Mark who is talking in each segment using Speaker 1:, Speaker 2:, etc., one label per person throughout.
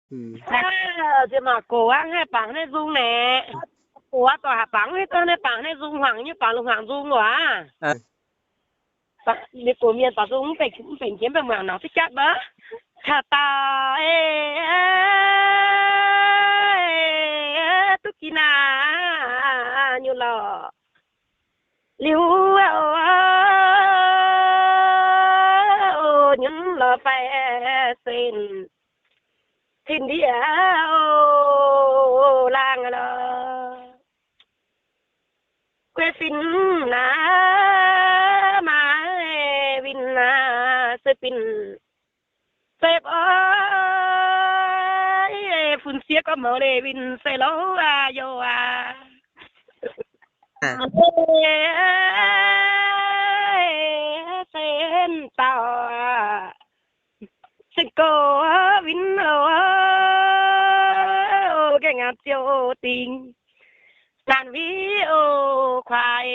Speaker 1: Thì mà cổ ăn hay bằng hay dung nè cổ tòa bằng hay tên hay bằng hay dung hoàng như bằng hoàng dung quá bằng đi cổ miền bằng dung phải kiếm bằng mảng nào thích chắc đó thà ta tu kina như là liu những là phải xin thiên địa làng là quê phìn na mà vin na sẽ pin xếp phun xía có mở để vin sẽ lâu vô sen tàu sinh cô vin cái ngạt chiều tình đàn ví khoai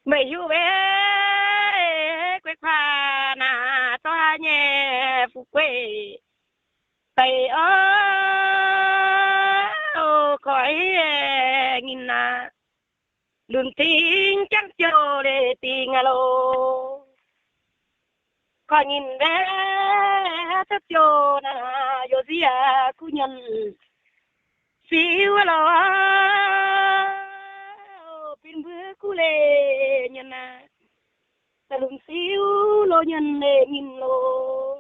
Speaker 1: mày yêu bé quê khoa na toa nhẹ phụ quê tay khỏi nghìn na lương tin chắc cho để tình alo coi nhìn bé thấp cho na yo gì cu nhân phiêu lo pin bữa cu lê nhân na ta lùng phiêu lo nhân lê nghìn lô